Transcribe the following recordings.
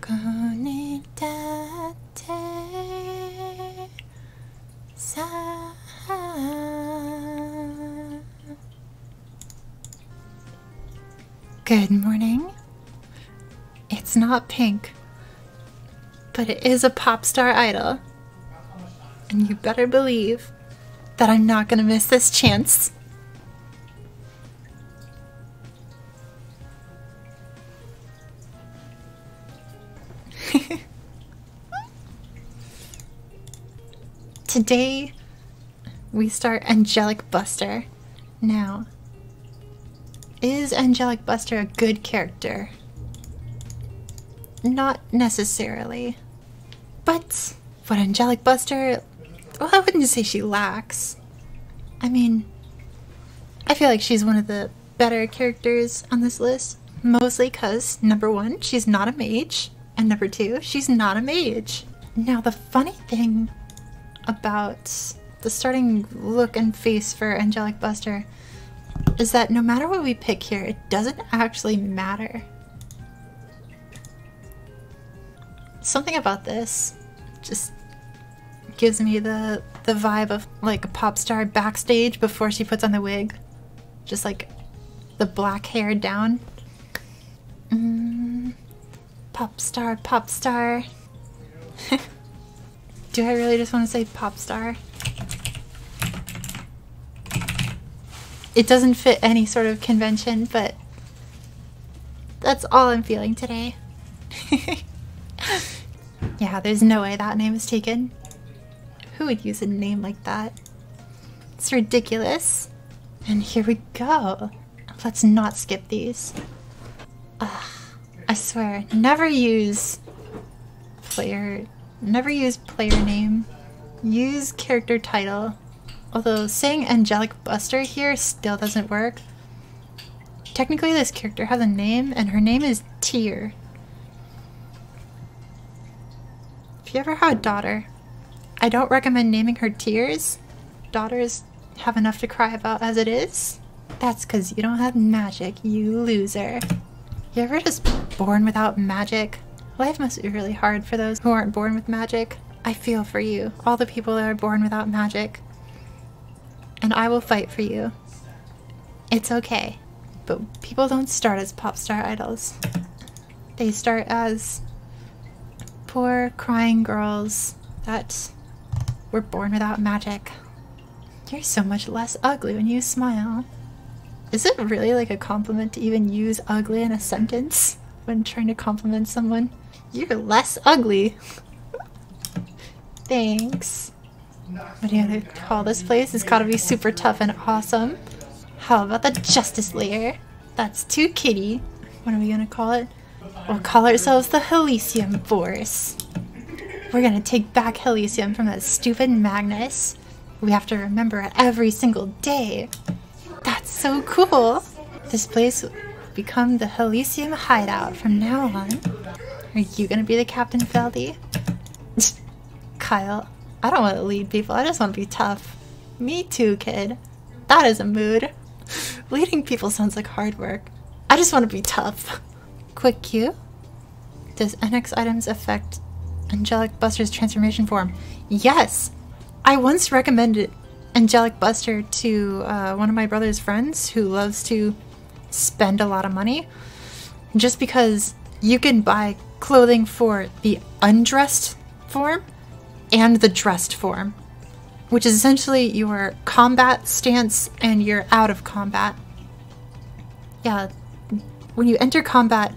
Good morning. It's not pink, but it is a pop star idol. And you better believe that I'm not gonna miss this chance. Today, we start Angelic Buster. Now, is Angelic Buster a good character? Not necessarily. But what Angelic Buster, well, I wouldn't say she lacks. I mean, I feel like she's one of the better characters on this list. Mostly because, number one, she's not a mage. And number two, she's not a mage. Now, the funny thing about the starting look and face for Angelic Buster is that no matter what we pick here, it doesn't actually matter. Something about this just gives me the vibe of like a pop star backstage before she puts on the wig. Just like the black hair down. Pop star, pop star. Do I really just want to say pop star? It doesn't fit any sort of convention, but that's all I'm feeling today. Yeah, there's no way that name is taken. Who would use a name like that? It's ridiculous. And here we go. Let's not skip these. I swear, never use player name. Use character title. Although saying Angelic Buster here still doesn't work. Technically this character has a name and her name is Tear. If you ever had a daughter, I don't recommend naming her Tears. Daughters have enough to cry about as it is. That's because you don't have magic, you loser. You ever just born without magic? Life must be really hard for those who aren't born with magic. I feel for you, all the people that are born without magic. And I will fight for you. It's okay. But people don't start as pop star idols. They start as poor crying girls that were born without magic. You're so much less ugly when you smile. Is it really like a compliment to even use ugly in a sentence when trying to compliment someone? You're less ugly. Thanks. What are you gonna call this place? It's gotta be super tough and awesome. How about the Justice Layer? That's too kiddie. What are we gonna call it? We'll call ourselves the Helicium Force. We're gonna take back Helicium from that stupid Magnus. We have to remember it every single day. That's so cool. This place will become the Helicium Hideout from now on. Are you gonna be the Captain Feldy? Kyle, I don't want to lead people, I just want to be tough. Me too, kid. That is a mood. Leading people sounds like hard work. I just want to be tough. Quick cue. Does NX items affect Angelic Buster's transformation form? Yes! I once recommended Angelic Buster to one of my brother's friends who loves to spend a lot of money. Just because you can buy clothing for the undressed form and the dressed form, which is essentially your combat stance and your out of combat. Yeah, when you enter combat,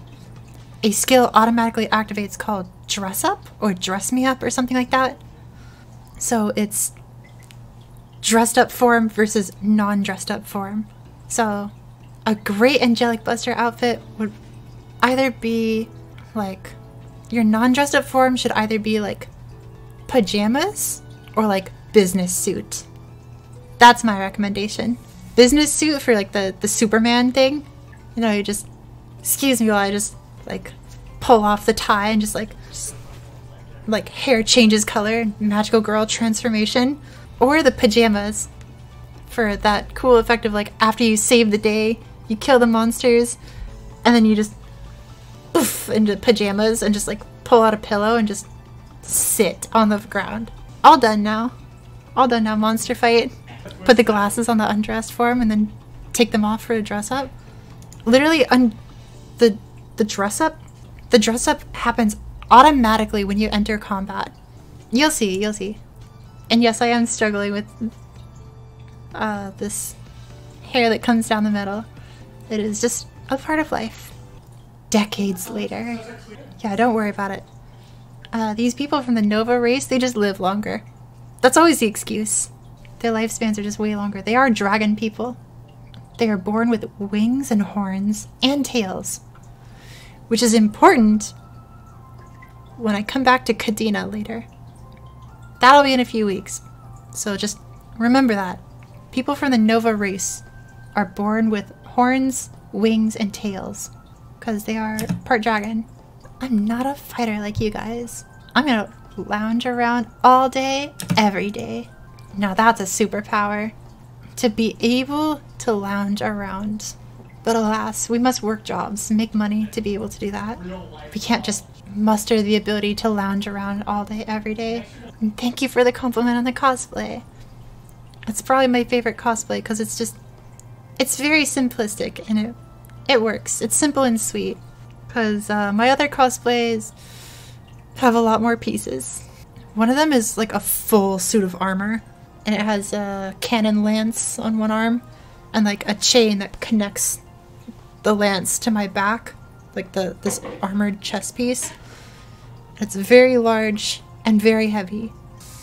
a skill automatically activates called Dress Up or Dress Me Up or something like that. So it's dressed up form versus non-dressed up form. So a great Angelic Buster outfit would either be like, your non-dressed up form should either be like pajamas or like business suit. That's my recommendation. Business suit for like the Superman thing. You know, you just, excuse me while I just like pull off the tie and just like hair changes color, magical girl transformation. Or the pajamas for that cool effect of like after you save the day, you kill the monsters, and then you just poof, poof into pajamas and just like pull out a pillow and just sit on the ground. All done now. All done now, monster fight. Put the glasses on the undressed form and then take them off for a dress up. Literally, the dress up happens automatically when you enter combat. You'll see, you'll see. And yes, I am struggling with this hair that comes down the middle. It is just a part of life. Decades later. Yeah, don't worry about it. These people from the Nova race, they just live longer. That's always the excuse. Their lifespans are just way longer. They are dragon people. They are born with wings and horns and tails. Which is important when I come back to Kadena later. That'll be in a few weeks. So just remember that. People from the Nova race are born with horns, wings, and tails. Because they are part dragon. I'm not a fighter like you guys. I'm gonna lounge around all day, every day. Now that's a superpower. To be able to lounge around. But alas, we must work jobs, make money to be able to do that. We can't just muster the ability to lounge around all day, every day. And thank you for the compliment on the cosplay. It's probably my favorite cosplay because it's just, it's very simplistic and it works. It's simple and sweet. Because my other cosplays have a lot more pieces. One of them is like a full suit of armor. And it has a cannon lance on one arm. And like a chain that connects the lance to my back. Like this armored chest piece. It's very large and very heavy.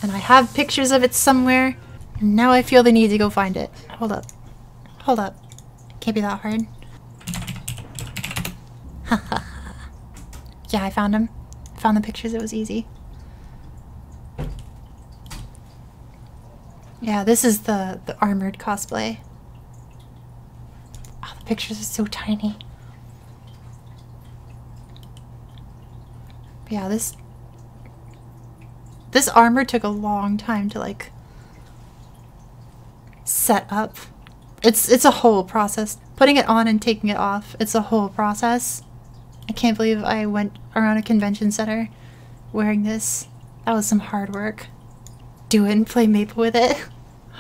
And I have pictures of it somewhere. And now I feel the need to go find it. Hold up. Hold up. Can't be that hard. Yeah, I found him. Found the pictures, it was easy. Yeah, this is the armored cosplay. Oh, the pictures are so tiny. But yeah, this armor took a long time to like set up. It's a whole process. Putting it on and taking it off, it's a whole process. I can't believe I went around a convention center wearing this. That was some hard work. Do it and play Maple with it.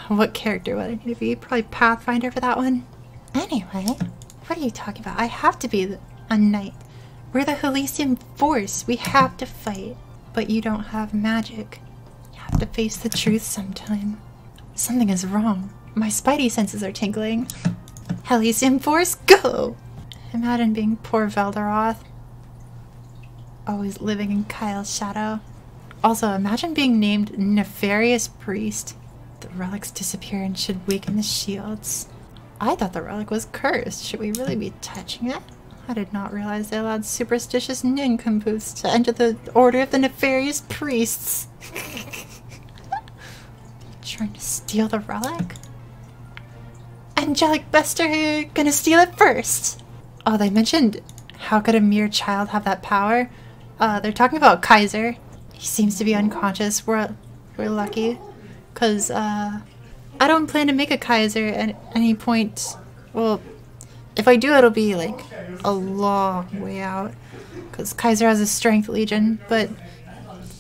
What character would I need to be? Probably Pathfinder for that one. Anyway, what are you talking about? I have to be a knight. We're the Halcyon Force. We have to fight. But you don't have magic. You have to face the truth sometime. Something is wrong. My spidey senses are tingling. Halcyon Force, go! Imagine being poor Veldaroth. Always living in Kyle's shadow. Also, imagine being named Nefarious Priest. The relics disappear and should weaken the shields. I thought the relic was cursed. Should we really be touching it? I did not realize they allowed superstitious nincompoops to enter the order of the Nefarious Priests. Trying to steal the relic? Angelic Buster gonna steal it first! Oh, they mentioned how could a mere child have that power? They're talking about Kaiser. He seems to be unconscious. We're lucky. Because, I don't plan to make a Kaiser at any point. Well, if I do, it'll be, like, a long way out. Because Kaiser has a strength legion, but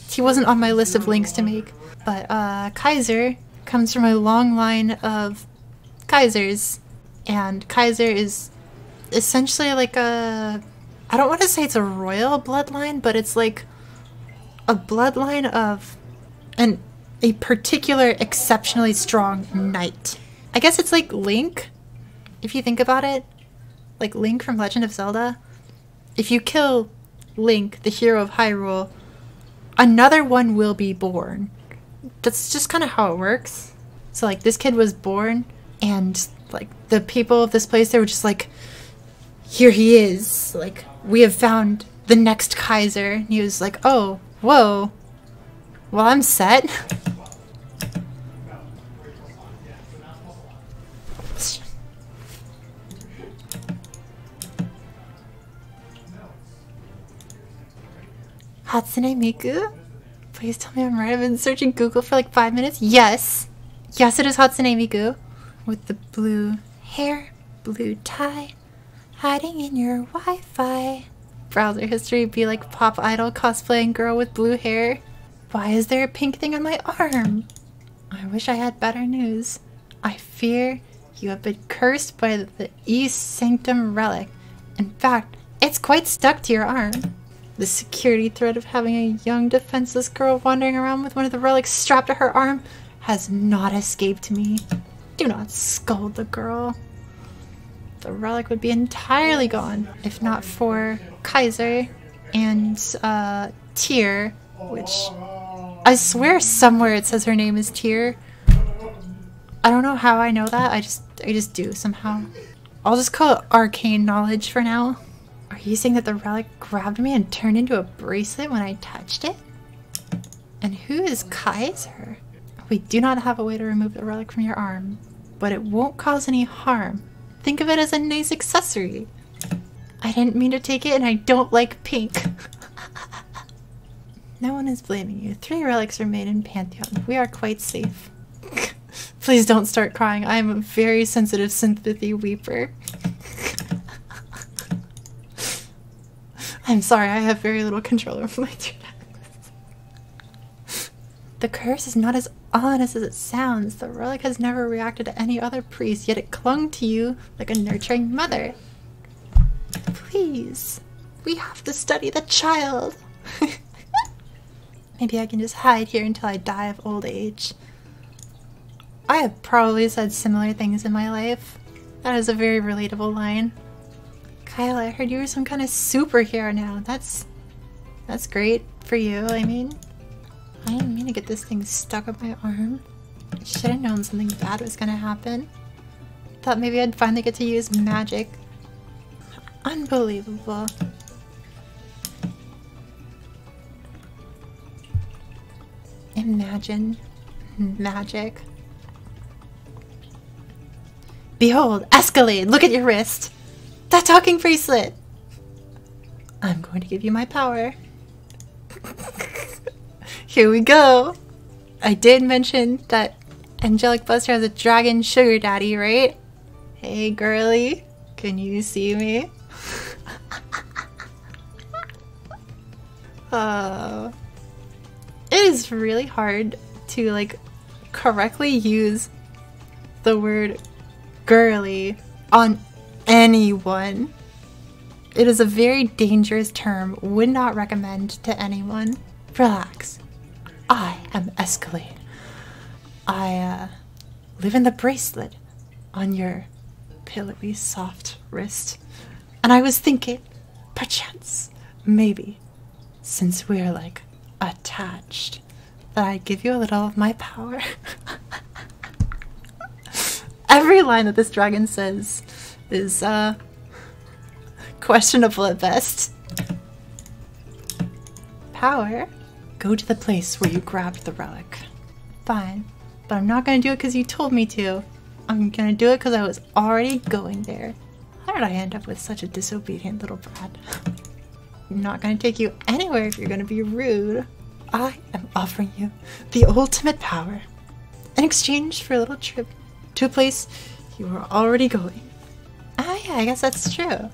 he wasn't on my list of links to make. But, Kaiser comes from a long line of Kaisers. And Kaiser is essentially like a... I don't want to say it's a royal bloodline, but it's like a bloodline of a particular exceptionally strong knight. I guess it's like Link, if you think about it. Like Link from Legend of Zelda. If you kill Link, the hero of Hyrule, another one will be born. That's just kind of how it works. So like this kid was born and like the people of this place, they were just like, here he is, like, we have found the next Kaiser. And he was like, oh, whoa, well, I'm set. Hatsune Miku? Please tell me I'm right. I've been searching Google for like 5 minutes. Yes. Yes, it is Hatsune Miku. With the blue hair, blue tie, hiding in your Wi-Fi. browser history be like pop idol cosplaying girl with blue hair? Why is there a pink thing on my arm? I wish I had better news. I fear you have been cursed by the East Sanctum relic. In fact, it's quite stuck to your arm. The security threat of having a young defenseless girl wandering around with one of the relics strapped to her arm has not escaped me. Do not scold the girl. The relic would be entirely gone if not for Kaiser and Tyr, which I swear somewhere it says her name is Tyr. I don't know how I know that. I just do somehow. I'll just call it arcane knowledge for now. Are you saying that the relic grabbed me and turned into a bracelet when I touched it? And who is Kaiser? We do not have a way to remove the relic from your arm, but it won't cause any harm. Think of it as a nice accessory. I didn't mean to take it and I don't like pink. No one is blaming you. 3 relics are made in Pantheon. We are quite safe. Please don't start crying. I am a very sensitive sympathy weeper. I'm sorry, I have very little control over my tears. The curse is not as ominous as it sounds. The relic has never reacted to any other priest, yet it clung to you like a nurturing mother. Please, we have to study the child. Maybe I can just hide here until I die of old age. I have probably said similar things in my life. That is a very relatable line. Kyle, I heard you were some kind of superhero now. That's great for you. I mean, I didn't mean to get this thing stuck on my arm. I should have known something bad was gonna happen. Thought maybe I'd finally get to use magic. Unbelievable. Imagine magic. Behold, Escalade! Look at your wrist! That talking bracelet! I'm going to give you my power. Here we go! I did mention that Angelic Buster has a dragon sugar daddy, right? Hey girly, can you see me? It is really hard to like correctly use the word girly on anyone. It is a very dangerous term. Would not recommend to anyone. Relax. I am Escalade. I live in the bracelet on your pillowy soft wrist. And I was thinking, perchance, maybe, since we're like attached, that I'd give you a little of my power. Every line that this dragon says is questionable at best. Power? Go to the place where you grabbed the relic. Fine, but I'm not gonna do it because you told me to. I'm gonna do it because I was already going there. How did I end up with such a disobedient little brat? I'm not gonna take you anywhere if you're gonna be rude. I am offering you the ultimate power in exchange for a little trip to a place you were already going. Ah yeah, I guess that's true.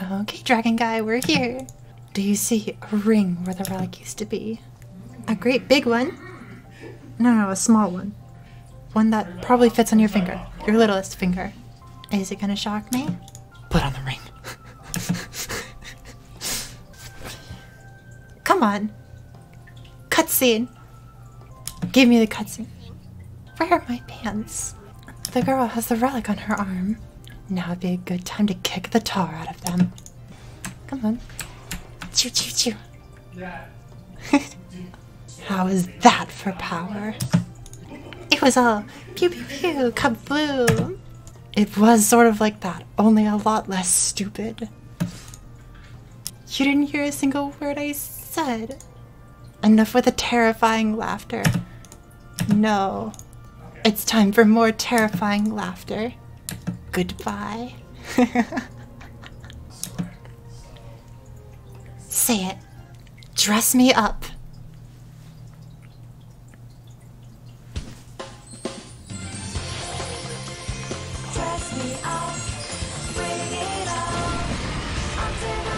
Okay, dragon guy, we're here. Do you see a ring where the relic used to be? A great big one? No, a small one. One that probably fits on your finger. Your littlest finger. Is it gonna shock me? Put on the ring. Come on. Cutscene. Give me the cutscene. Where are my pants? The girl has the relic on her arm. Now would be a good time to kick the tar out of them. Come on. Choo choo choo. How is that for power? It was all pew pew pew, kaboom. It was sort of like that, only a lot less stupid. You didn't hear a single word I said. Enough with the terrifying laughter. No. It's time for more terrifying laughter. Goodbye. Say it. Dress me up. Dress me up, bring it on, until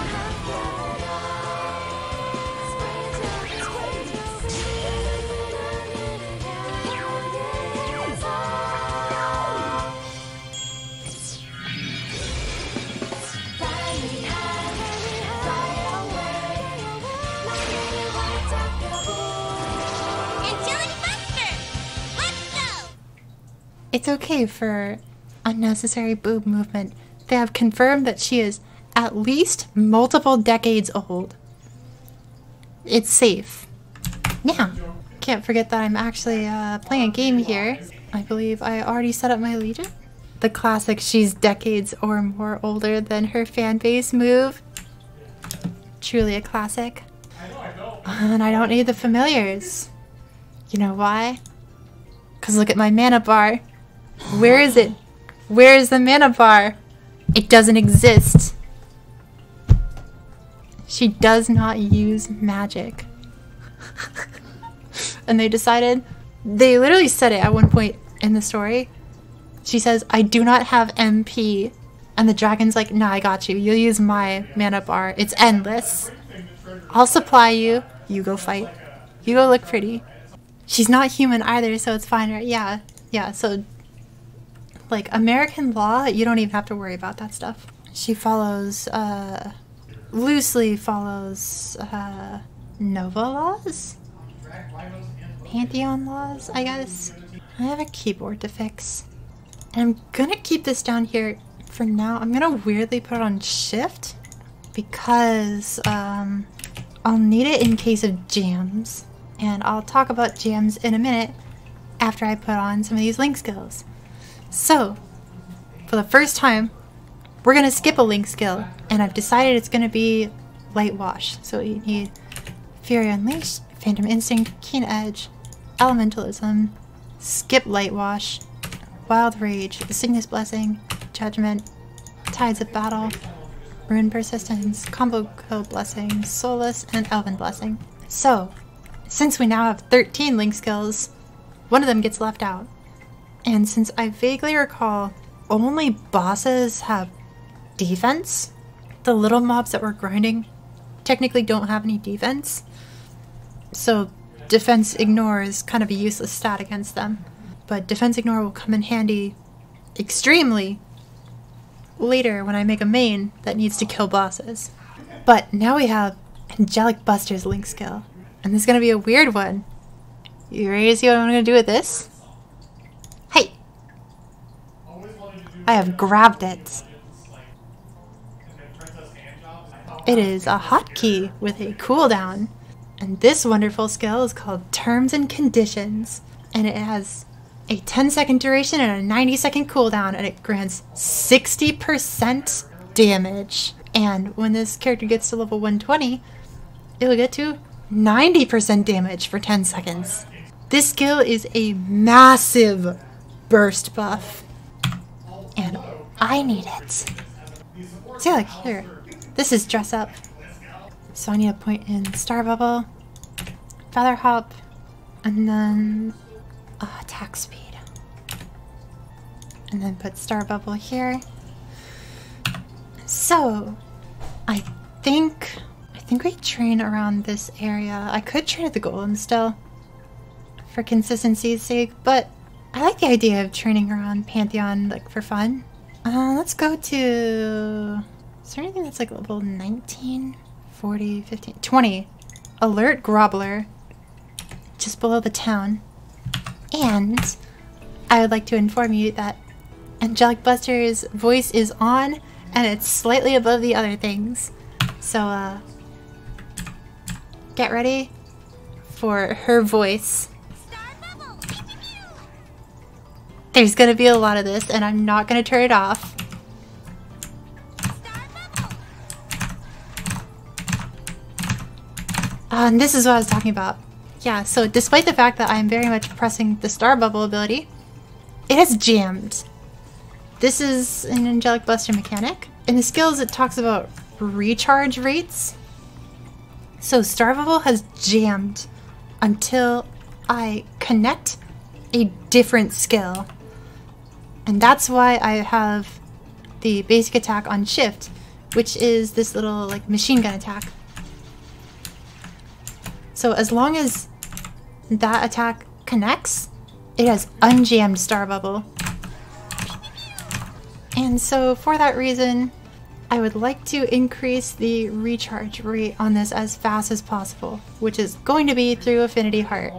It's okay for unnecessary boob movement. They have confirmed that she is at least multiple decades old. It's safe. Now, can't forget that I'm actually playing a game here. I believe I already set up my Legion. The classic she's decades or more older than her fan base move. Truly a classic. And I don't need the familiars. You know why? Because look at my mana bar. Where is it? Where is the mana bar? It doesn't exist. She does not use magic. And they decided, they literally said it at one point in the story. She says, I do not have MP. And the dragon's like, nah, I got you. You'll use my mana bar. It's endless. I'll supply you. You go fight. You go look pretty. She's not human either, so it's fine, right? Yeah. Yeah, so like American law, you don't even have to worry about that stuff. She follows, loosely follows, Nova laws? Pantheon laws, I guess. I have a keyboard to fix. And I'm gonna keep this down here for now. I'm gonna weirdly put it on shift because I'll need it in case of jams. And I'll talk about jams in a minute after I put on some of these link skills. So, for the first time, we're gonna skip a link skill, and I've decided it's gonna be Light Wash. So you need Fury Unleashed, Phantom Instinct, Keen Edge, Elementalism, skip Light Wash, Wild Rage, Sickness Blessing, Judgment, Tides of Battle, Rune Persistence, Combo Kill Blessing, Solace, and Elven Blessing. So, since we now have 13 link skills, one of them gets left out. And since I vaguely recall only bosses have defense, the little mobs that we're grinding technically don't have any defense. So defense ignore is kind of a useless stat against them. But defense ignore will come in handy extremely later when I make a main that needs to kill bosses. But now we have Angelic Buster's link skill. And this is going to be a weird one. You ready to see what I'm going to do with this? Hey! I have grabbed it. It is a hotkey with a cooldown. And this wonderful skill is called Terms and Conditions. And it has a 10-second duration and a 90-second cooldown. And it grants 60% damage. And when this character gets to level 120, it'll get to 90% damage for 10 seconds. This skill is a massive burst buff. And I need it. See, like here, this is dress up. So I need a point in Star Bubble, Feather Hop, and then attack speed. And then put Star Bubble here. So I think we train around this area. I could train at the Golem still for consistency's sake, but I like the idea of training around Pantheon like for fun. Let's go to... Is there anything that's like level 19, 40, 15, 20? Alert Grobbler, just below the town. And I would like to inform you that Angelic Buster's voice is on and it's slightly above the other things. So, get ready for her voice. There's gonna be a lot of this, and I'm not gonna turn it off. And this is what I was talking about. Yeah, so despite the fact that I'm very much pressing the Star Bubble ability, it has jammed. This is an Angelic Buster mechanic. In the skills, it talks about recharge rates. So Star Bubble has jammed until I connect a different skill. And that's why I have the basic attack on shift, which is this little like machine gun attack. So as long as that attack connects, it has unjammed Star Bubble. And so for that reason, I would like to increase the recharge rate on this as fast as possible, which is going to be through Affinity Heart.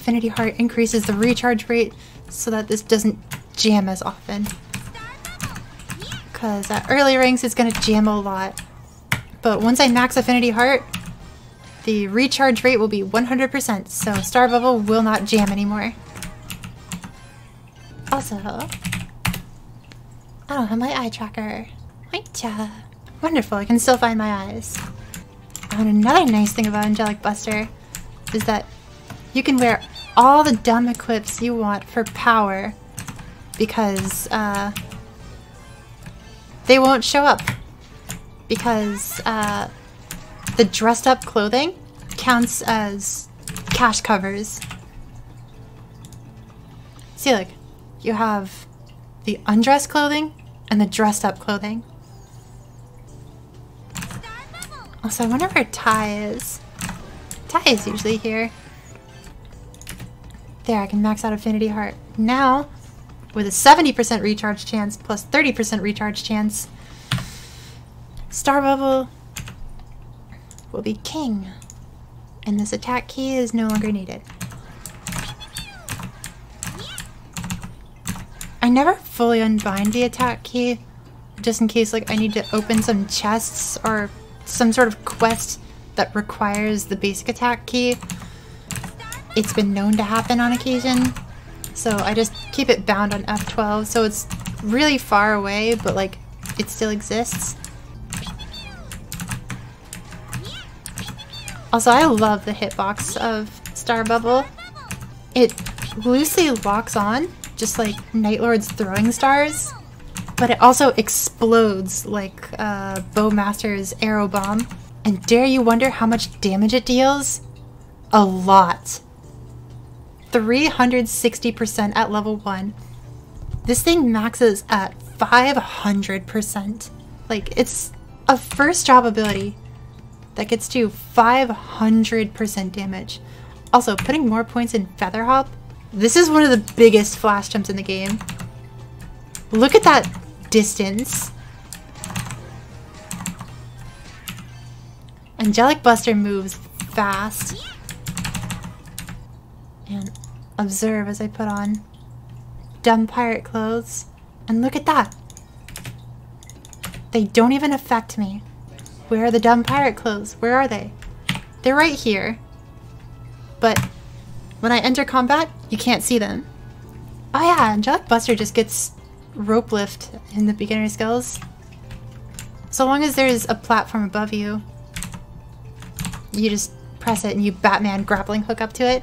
Affinity Heart increases the recharge rate so that this doesn't jam as often. Because at early ranks it's going to jam a lot. But once I max Affinity Heart, the recharge rate will be 100%, so Star Bubble will not jam anymore. Also, I don't have my eye tracker. Hiya. Wonderful, I can still find my eyes. And another nice thing about Angelic Buster is that you can wear all the dumb equips you want for power because they won't show up. Because the dressed up clothing counts as cache covers. See, look, you have the undressed clothing and the dressed up clothing. Also, I wonder where Ty is. Ty is usually here. There, I can max out Affinity Heart. Now, with a 70% recharge chance plus 30% recharge chance, Star Bubble will be king. And this attack key is no longer needed. I never fully unbind the attack key, just in case like I need to open some chests or some sort of quest that requires the basic attack key. It's been known to happen on occasion, so I just keep it bound on F12, so it's really far away, but like it still exists. Also, I love the hitbox of Star Bubble. It loosely locks on, just like Nightlord's throwing stars, but it also explodes like Bowmaster's arrow bomb. And dare you wonder how much damage it deals? A lot. 360% at level 1. This thing maxes at 500%. Like, it's a first job ability that gets to 500% damage. Also, putting more points in Feather Hop. This is one of the biggest flash jumps in the game. Look at that distance. Angelic Buster moves fast. And observe as I put on dumb pirate clothes. And look at that. They don't even affect me. Where are the dumb pirate clothes? Where are they? They're right here. But when I enter combat, you can't see them. Oh yeah, Angelic Buster just gets rope lift in the beginner skills. So long as there's a platform above you, you just press it and you Batman grappling hook up to it.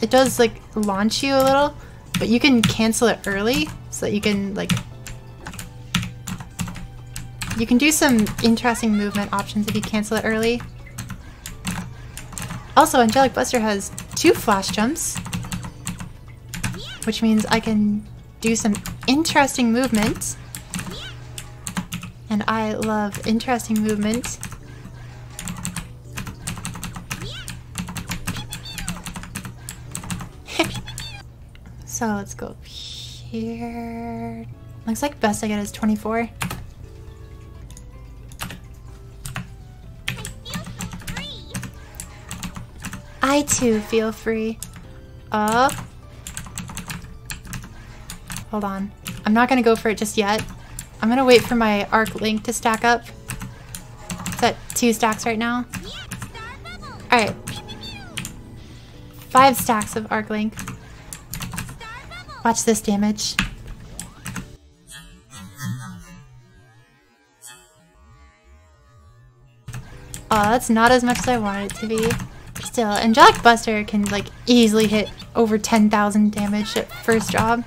It does like launch you a little, but you can cancel it early so that you can like... You can do some interesting movement options if you cancel it early. Also, Angelic Buster has 2 flash jumps, which means I can do some interesting movement. And I love interesting movement. So let's go here. Looks like best I get is 24. I too feel free. Hold on. I'm not gonna go for it just yet. I'm gonna wait for my arc link to stack up. It's at 2 stacks right now. Alright. 5 stacks of arc link. Watch this damage. Oh, that's not as much as I wanted it to be. Still, Angelic Buster can like easily hit over 10,000 damage at first job.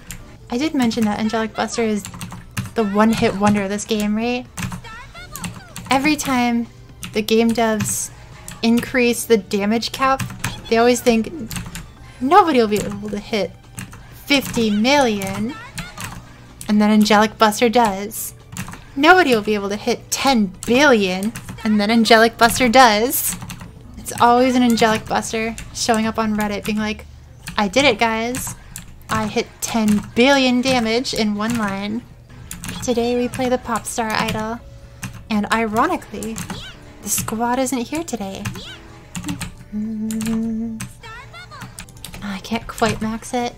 I did mention that Angelic Buster is the one-hit wonder of this game, right? Every time the game devs increase the damage cap, they always think nobody will be able to hit 50 million, and then Angelic Buster does. Nobody will be able to hit 10 billion, and then Angelic Buster does. It's always an Angelic Buster showing up on Reddit being like, I did it guys. I hit 10 billion damage in one line. Today we play the pop star idol. And ironically, the squad isn't here today. can't quite max it.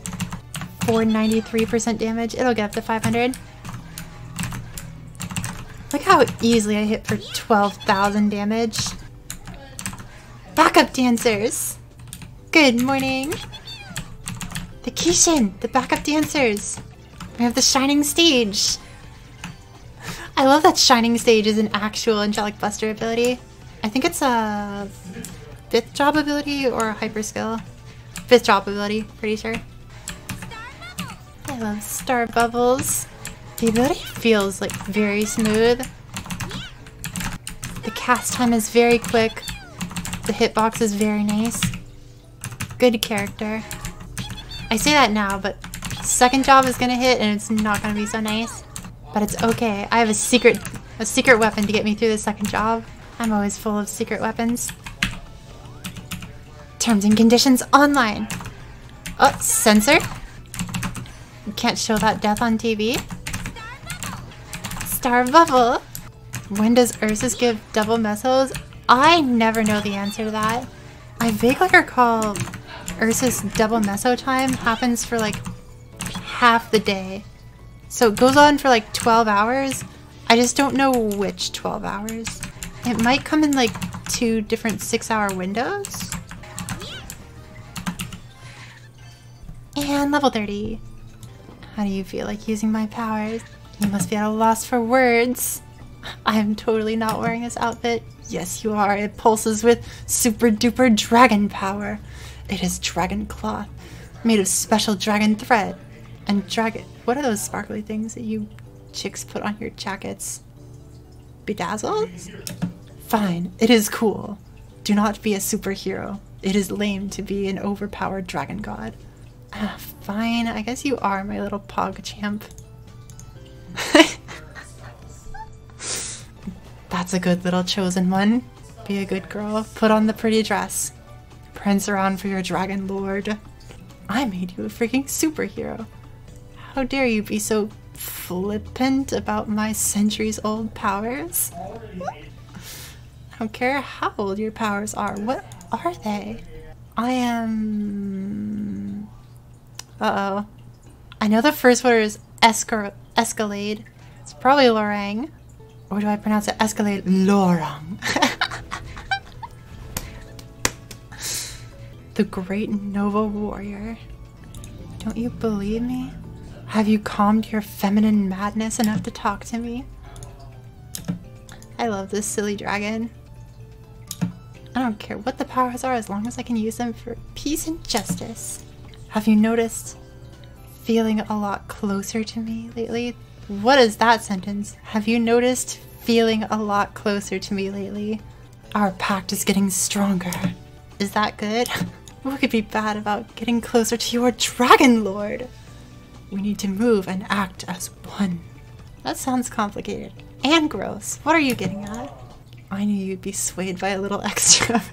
493% damage. It'll get up to 500. Look how easily I hit for 12,000 damage. Backup dancers! Good morning! The Kishin! The backup dancers! We have the Shining Stage! I love that Shining Stage is an actual Angelic Buster ability. I think it's a 5th job ability or a hyper skill. 5th job ability, pretty sure. I love star bubbles. The ability feels like very smooth. The cast time is very quick. The hitbox is very nice. Good character. I say that now, but 2nd job is gonna hit and it's not gonna be so nice. But it's okay. I have a secret weapon to get me through the 2nd job. I'm always full of secret weapons. Terms and conditions online. Oh, censor. You can't show that death on TV. Star bubble. When does Ursus give double mesos? I never know the answer to that. I vaguely recall Ursus double meso time happens for like half the day. So it goes on for like 12 hours. I just don't know which 12 hours. It might come in like 2 different 6-hour windows. And level 30. How do you feel like using my powers? You must be at a loss for words. I am totally not wearing this outfit. Yes, you are. It pulses with super duper dragon power. It is dragon cloth, made of special dragon thread. And dragon... What are those sparkly things that you chicks put on your jackets? Bedazzled? Fine, it is cool. Do not be a superhero. It is lame to be an overpowered dragon god. Fine, I guess you are my little pog champ. That's a good little chosen one. Be a good girl. Put on the pretty dress. Prance around for your dragon lord. I made you a freaking superhero. How dare you be so flippant about my centuries-old powers? I don't care how old your powers are. What are they? I am... Uh-oh. I know the first word is Escalade. It's probably Lorang. Or do I pronounce it Escalade? Lorang. The Great Nova Warrior. Don't you believe me? Have you calmed your feminine madness enough to talk to me? I love this silly dragon. I don't care what the powers are as long as I can use them for peace and justice. Have you noticed feeling a lot closer to me lately? What is that sentence? Have you noticed feeling a lot closer to me lately? Our pact is getting stronger. Is that good? What could be bad about getting closer to your dragon lord? We need to move and act as one. That sounds complicated. And gross. What are you getting at? I knew you'd be swayed by a little extra.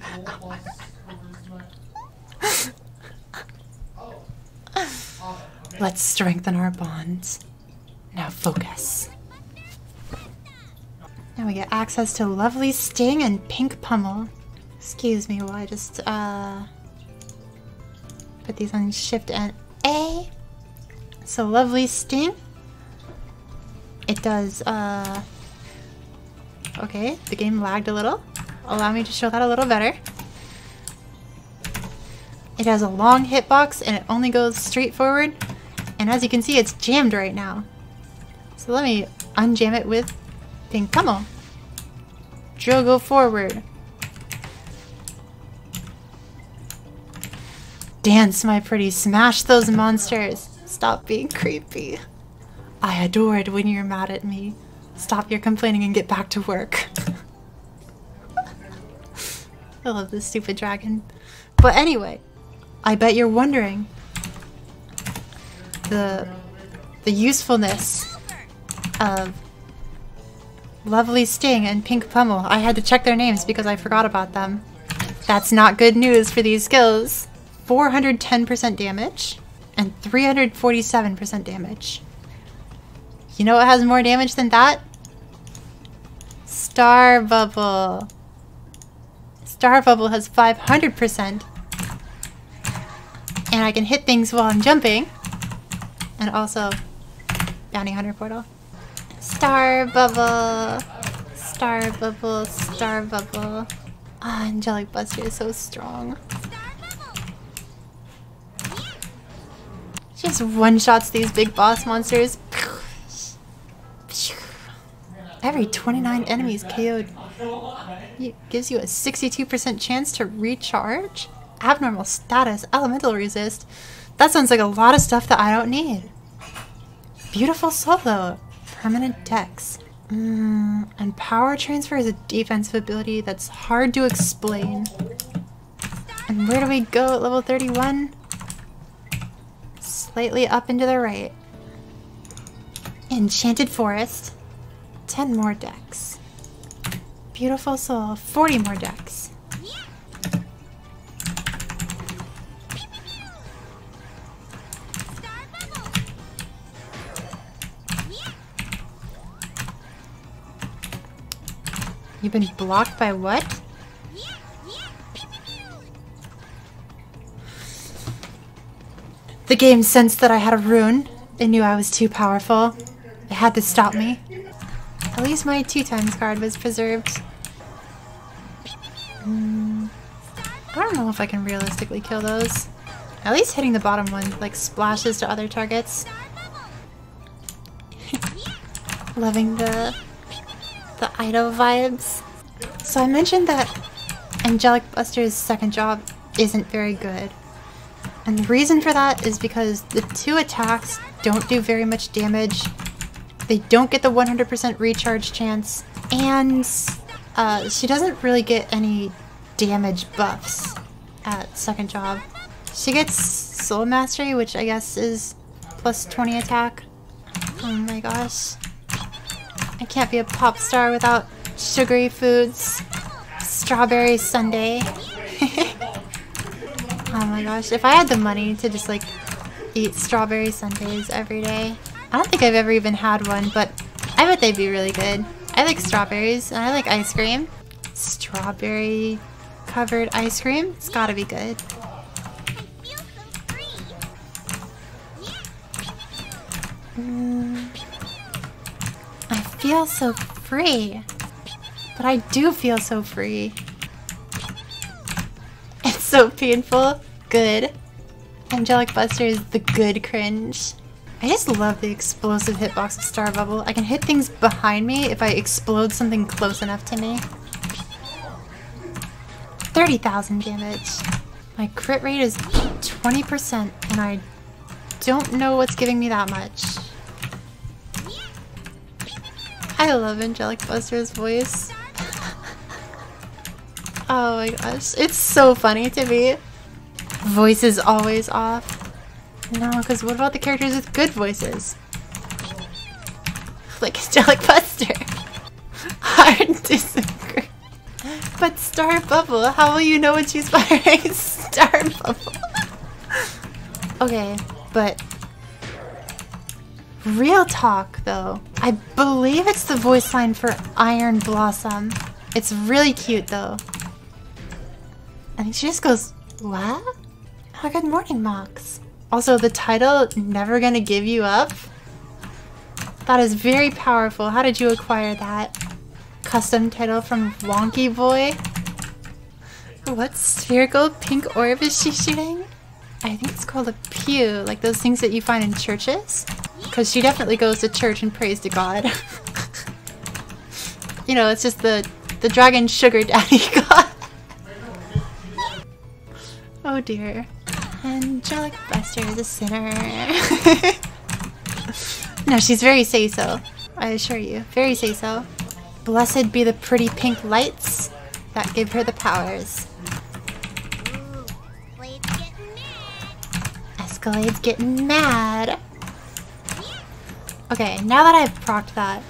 Let's strengthen our bonds. Now focus. Now we get access to Lovely Sting and Pink Pummel. Excuse me while I just put these on Shift and A. So Lovely Sting. It does okay, the game lagged a little. Allow me to show that a little better. It has a long hitbox and it only goes straight forward. And as you can see, it's jammed right now. So let me unjam it with Pink Pummel. Drill go forward. Dance, my pretty. Smash those monsters. Stop being creepy. I adore it when you're mad at me. Stop your complaining and get back to work. I love this stupid dragon. But anyway, I bet you're wondering the usefulness of Lovely Sting and Pink Pummel. I had to check their names because I forgot about them. That's not good news for these skills. 410% damage and 347% damage. You know what has more damage than that? Star Bubble. Star Bubble has 500%. And I can hit things while I'm jumping. And also, Bounty Hunter Portal. Star Bubble. Star Bubble. Star Bubble. Ah, Angelic Buster is so strong. She just one-shots these big boss monsters. Every 29 enemies KO'd gives you a 62% chance to recharge? Abnormal status, elemental resist. That sounds like a lot of stuff that I don't need. Beautiful solo. Permanent dex. And power transfer is a defensive ability that's hard to explain. And where do we go at level 31? Slightly up and to the right. Enchanted Forest. 10 more decks. Beautiful soul. 40 more decks. You've been blocked by what? The game sensed that I had a rune. It knew I was too powerful. It had to stop me. At least my 2x card was preserved. I don't know if I can realistically kill those. At least hitting the bottom one like splashes to other targets. Loving the idol vibes. So I mentioned that Angelic Buster's second job isn't very good. And the reason for that is because the 2 attacks don't do very much damage. They don't get the 100% recharge chance. And she doesn't really get any damage buffs at second job. She gets Soul Mastery, which I guess is plus 20 attack. Oh my gosh. I can't be a pop star without sugary foods. Strawberry sundae. Oh my gosh, if I had the money to just like eat strawberry sundaes every day. I don't think I've ever even had one, but I bet they'd be really good. I like strawberries and I like ice cream. Strawberry covered ice cream? It's gotta be good. I feel so free. But I do feel so free. It's so painful. Good. Angelic Buster is the good cringe. I just love the explosive hitbox of Star Bubble. I can hit things behind me if I explode something close enough to me. 30,000 damage. My crit rate is 20% and I don't know what's giving me that much. I love Angelic Buster's voice. Oh my gosh, it's so funny to me. Voice is always off. No, because what about the characters with good voices? Like Angelic Buster. Hard disagree. But Star Bubble, how will you know when she's firing Star Bubble? Okay, but real talk though. I believe it's the voice line for Iron Blossom. It's really cute though. I think she just goes, what? Oh, good morning, Mox. Also, the title, Never Gonna Give You Up? That is very powerful. How did you acquire that? Custom title from Wonky Boy? What spherical pink orb is she shooting? I think it's called a pew, like those things that you find in churches. Because she definitely goes to church and prays to God. You know, it's just the dragon sugar daddy god. Oh dear. Angelic Buster is a sinner. No, she's very say-so. I assure you. Very say-so. Blessed be the pretty pink lights that give her the powers. Escalade's getting mad. Okay, now that I've procced that,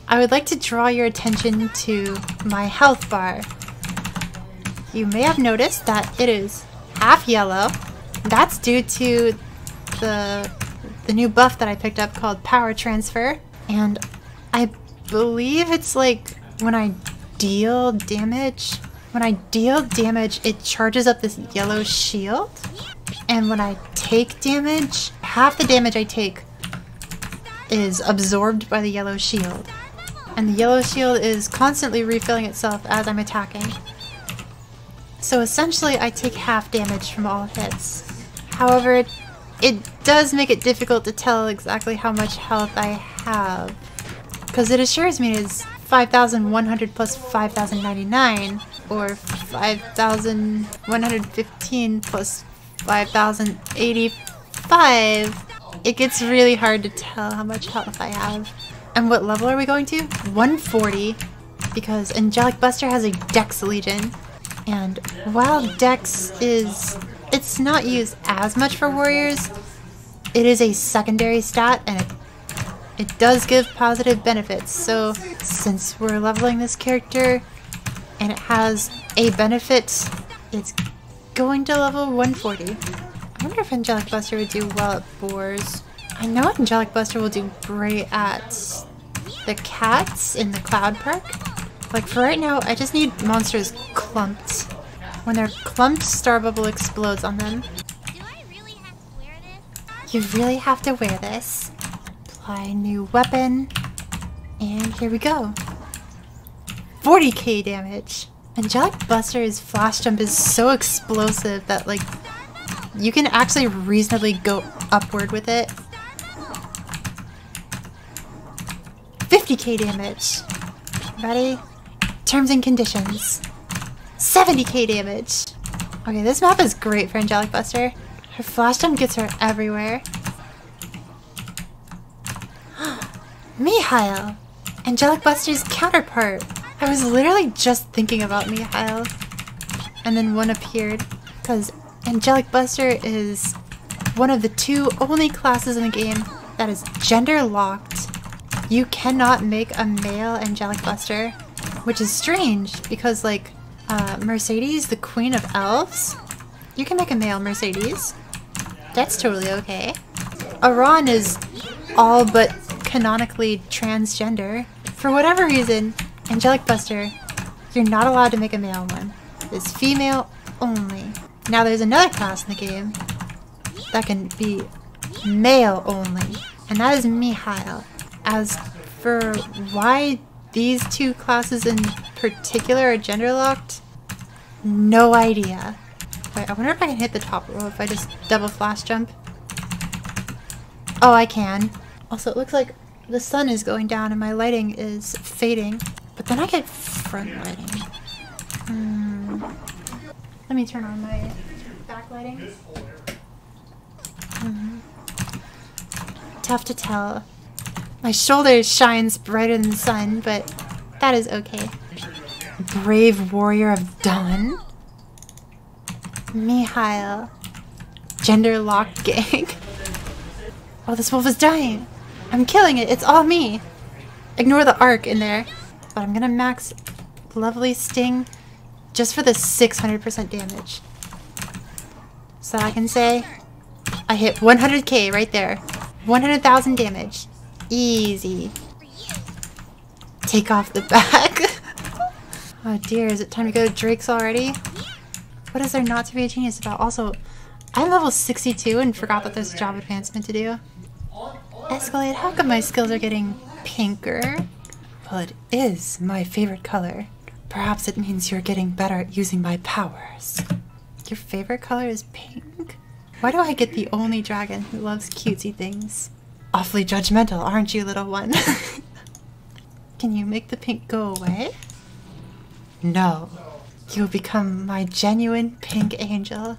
I would like to draw your attention to my health bar. You may have noticed that it is half yellow. That's due to the new buff that I picked up called Power Transfer. And I believe it's like when I deal damage When I deal damage, it charges up this yellow shield. And when I take damage, half the damage I take is absorbed by the yellow shield. And the yellow shield is constantly refilling itself as I'm attacking. So essentially I take half damage from all hits. However, it does make it difficult to tell exactly how much health I have. Because it assures me it's 5,100 plus 5,099, or 5,115 plus 5,085. It gets really hard to tell how much health I have. And what level are we going to? 140, because Angelic Buster has a Dex Legion. And while Dex it's not used as much for warriors, it is a secondary stat and it does give positive benefits. So since we're leveling this character and it has a benefit, it's going to level 140. I wonder if Angelic Buster would do well at boars. I know Angelic Buster will do great at the cats in the Cloud Park. Like for right now, I just need monsters clumped. When they're clumped, Star Bubble explodes on them. Do I really have to wear this? You really have to wear this. Apply new weapon. And here we go. 40k damage. Angelic Buster's flash jump is so explosive that like you can actually reasonably go upward with it. 50k damage. Ready? Terms and conditions. 70k damage. Okay, this map is great for Angelic Buster. Her flash jump gets her everywhere. Mihail! Angelic Buster's counterpart. I was literally just thinking about Mihail. And then one appeared. Because Angelic Buster is one of the two only classes in the game that is gender locked. You cannot make a male Angelic Buster. Which is strange because like Mercedes, the Queen of Elves, you can make a male Mercedes. That's totally okay. Aran is all but canonically transgender. For whatever reason, Angelic Buster, you're not allowed to make a male one. It's female only. Now there's another class in the game that can be male only, and that is Mihail. As for why these two classes in particular are gender locked, no idea. Wait, I wonder if I can hit the top row if I just double flash jump. Oh, I can. Also, it looks like the sun is going down and my lighting is fading, but then I get front lighting. Let me turn on my backlighting. Tough to tell. My shoulder shines brighter than the sun, but that is okay. Brave Warrior of Dawn. Mihail. Gender locked gang. Oh, this wolf is dying. I'm killing it. It's all me. Ignore the arc in there. But I'm gonna max Lovely Sting just for the 600% damage. So I can say I hit 100k right there. 100,000 damage. Easy. Take off the back. Oh dear, is it time to go to Drake's already? What is there not to be a genius about? Also, I'm level 62 and forgot that there's a job advancement to do. Escalade, how come my skills are getting pinker? Well, it is my favorite color. Perhaps it means you're getting better at using my powers. Your favorite color is pink? Why do I get the only dragon who loves cutesy things? Awfully judgmental, aren't you, little one? Can you make the pink go away? No. You'll become my genuine pink angel.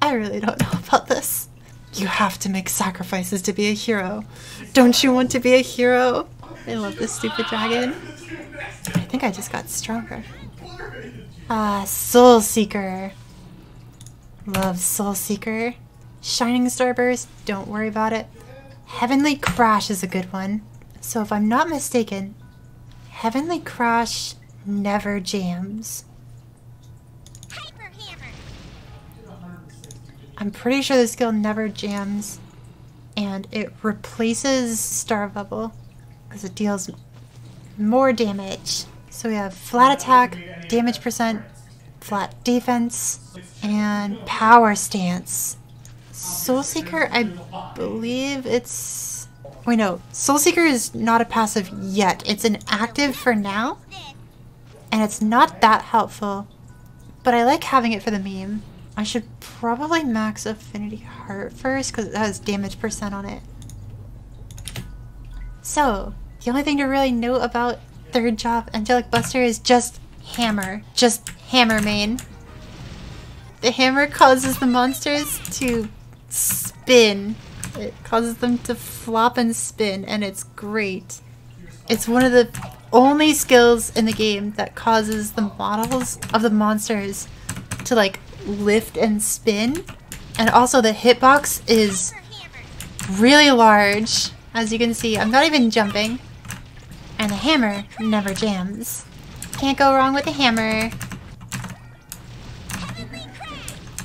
I really don't know about this. You have to make sacrifices to be a hero. Don't you want to be a hero? I love this stupid dragon. I think I just got stronger. Ah, Soul Seeker. Love Soul Seeker. Shining Starburst, don't worry about it. Heavenly Crash is a good one. So if I'm not mistaken, Heavenly Crash never jams. I'm pretty sure the skill never jams, and it replaces Star Bubble because it deals more damage. So we have flat attack, damage percent, flat defense, and power stance. Soul Seeker, I believe it's... Wait, no. Soul Seeker is not a passive yet. It's an active for now, and it's not that helpful, but I like having it for the meme. I should probably max Affinity Heart first because it has damage percent on it. So, the only thing to really know about third job Angelic Buster is just hammer. Just hammer main. The hammer causes the monsters to spin. It causes them to flop and spin, and it's great. It's one of the only skills in the game that causes the models of the monsters to like lift and spin. And also the hitbox is really large. As you can see, I'm not even jumping. And the hammer never jams. Can't go wrong with the hammer.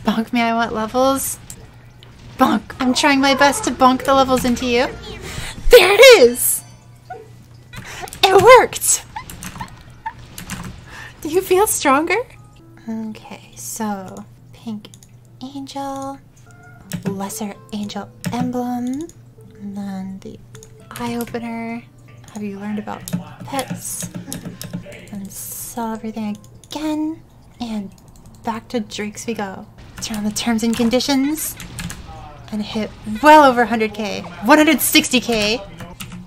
Bonk me, I want levels. Bonk. I'm trying my best to bonk the levels into you. There it is! It worked! Do you feel stronger? Okay, so pink angel, lesser angel emblem, and then the eye opener. Have you learned about pets? And sell everything again, and back to Drake's we go. Turn on the terms and conditions, and hit well over 100k, 160k.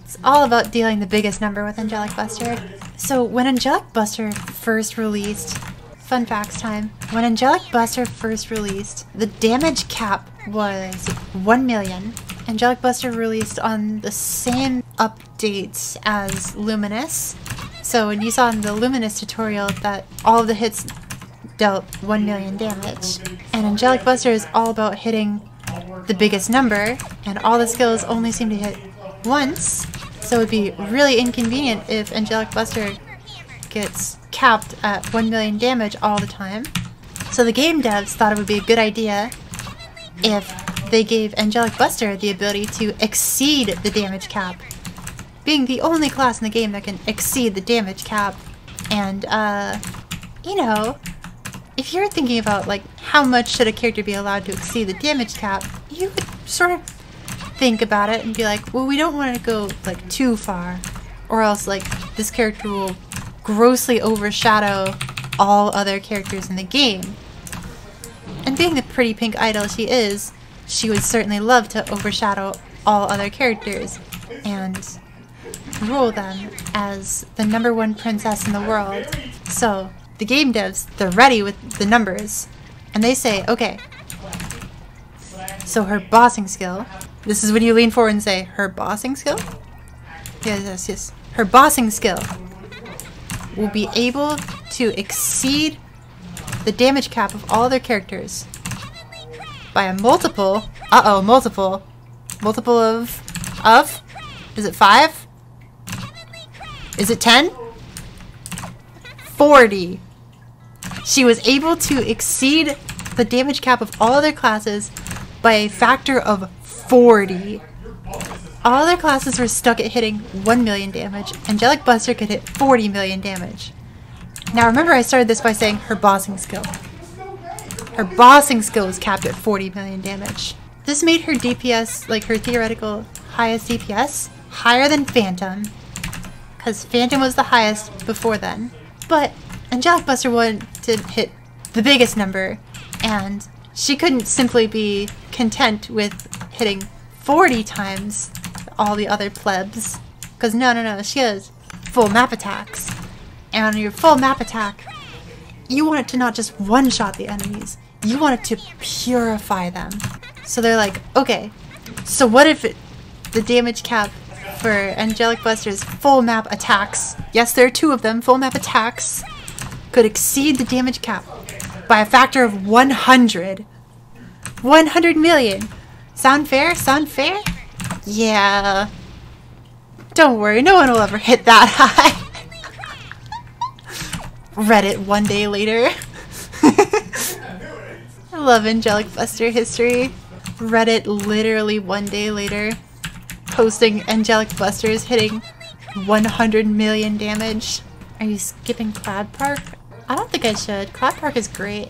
It's all about dealing the biggest number with Angelic Buster. So when Angelic Buster first released, fun facts time, when Angelic Buster first released, the damage cap was 1 million. Angelic Buster released on the same updates as Luminous. So when you saw in the Luminous tutorial that all of the hits dealt 1 million damage. And Angelic Buster is all about hitting the biggest number, and all the skills only seem to hit once. So it would be really inconvenient if Angelic Buster gets capped at 1 million damage all the time. So the game devs thought it would be a good idea if they gave Angelic Buster the ability to exceed the damage cap, being the only class in the game that can exceed the damage cap. And, you know, if you're thinking about, like, how much should a character be allowed to exceed the damage cap, you could sort of think about it and be like, well, we don't want to go, like, too far, or else, like, this character will grossly overshadow all other characters in the game. And being the pretty pink idol she is, she would certainly love to overshadow all other characters and rule them as the #1 princess in the world. So the game devs, they're ready with the numbers, and they say, okay, so her bossing skill, this is when you lean forward and say, her bossing skill? Yes. Her bossing skill will be able to exceed the damage cap of all other characters by a multiple, multiple of, is it 5? Is it 10? 40. She was able to exceed the damage cap of all other classes by a factor of 40. All other classes were stuck at hitting 1 million damage. Angelic Buster could hit 40 million damage. Now remember, I started this by saying her bossing skill. Her bossing skill was capped at 40 million damage. This made her DPS, like her theoretical highest DPS, higher than Phantom, because Phantom was the highest before then. But Angelic Buster wanted to hit the biggest number, and she couldn't simply be content with hitting 40 times all the other plebs, because no, she has full map attacks. And on your full map attack, you want it to not just one-shot the enemies, you want it to purify them. So they're like, okay, so what if the damage cap for Angelic Buster's full map attacks, yes, there are 2 of them, full map attacks, could exceed the damage cap by a factor of 100. 100 million. Sound fair? Sound fair? Yeah. Don't worry, no one will ever hit that high. Reddit one day later. I love Angelic Buster history. Reddit literally one day later, posting Angelic Busters hitting 100 million damage. Are you skipping Cloud Park? I don't think I should. Cloud Park is great.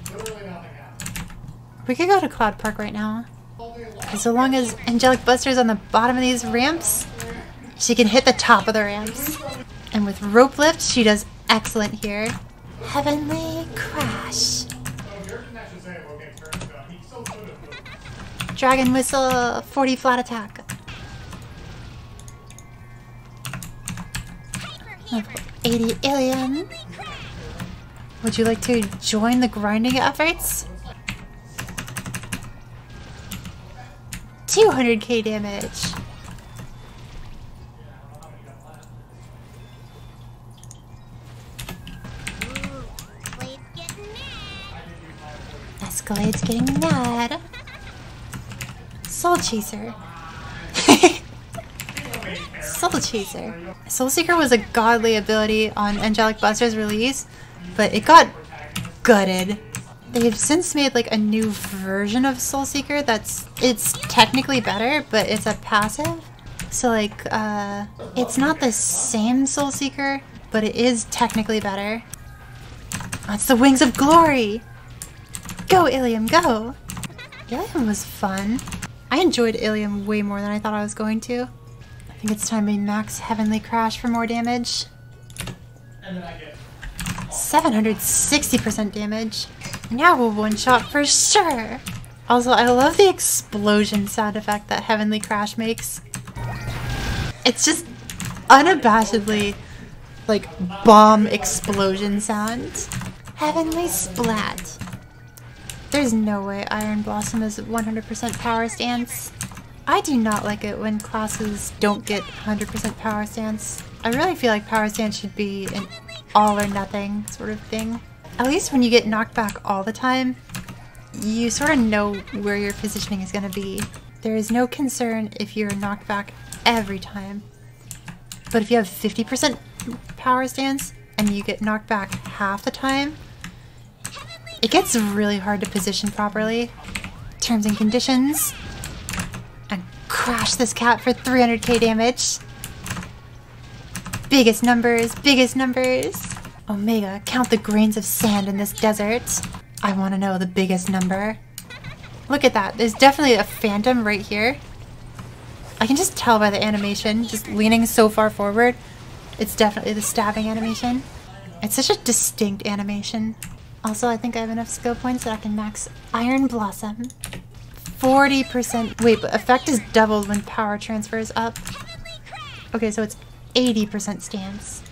We could go to Cloud Park right now. So long as Angelic Buster's on the bottom of these ramps, she can hit the top of the ramps. And with rope lift, she does excellent here. Heavenly Crash. Dragon Whistle, 40 flat attack. Level 80 Alien. Would you like to join the grinding efforts? 200k damage. Escalade's getting mad. Soul Chaser. Soul Chaser. Soul Seeker was a godly ability on Angelic Buster's release, but it got gutted. They've since made like a new version of Soul Seeker it's technically better, but it's a passive. So like, it's not the same Soul Seeker, but it is technically better. Oh, it's the Wings of Glory! Go, Ilium, go! Ilium was fun. I enjoyed Ilium way more than I thought I was going to. I think it's time we max Heavenly Crash for more damage. 760% damage. Now we'll one-shot for sure! Also, I love the explosion sound effect that Heavenly Crash makes. It's just unabashedly like bomb explosion sound. Heavenly Splat. There's no way Iron Blossom is 100% power stance. I do not like it when classes don't get 100% power stance. I really feel like power stance should be an all or nothing sort of thing. At least when you get knocked back all the time, you sort of know where your positioning is going to be. There is no concern if you're knocked back every time. But if you have 50% power stance and you get knocked back half the time, it gets really hard to position properly. Terms and conditions. And crash this cat for 300k damage. Biggest numbers, biggest numbers. Omega, count the grains of sand in this desert. I want to know the biggest number. Look at that. There's definitely a phantom right here. I can just tell by the animation, just leaning so far forward. It's definitely the stabbing animation. It's such a distinct animation. Also, I think I have enough skill points that I can max Iron Blossom. 40%. Wait, but effect is doubled when power transfers up. Okay, so it's 80% stance.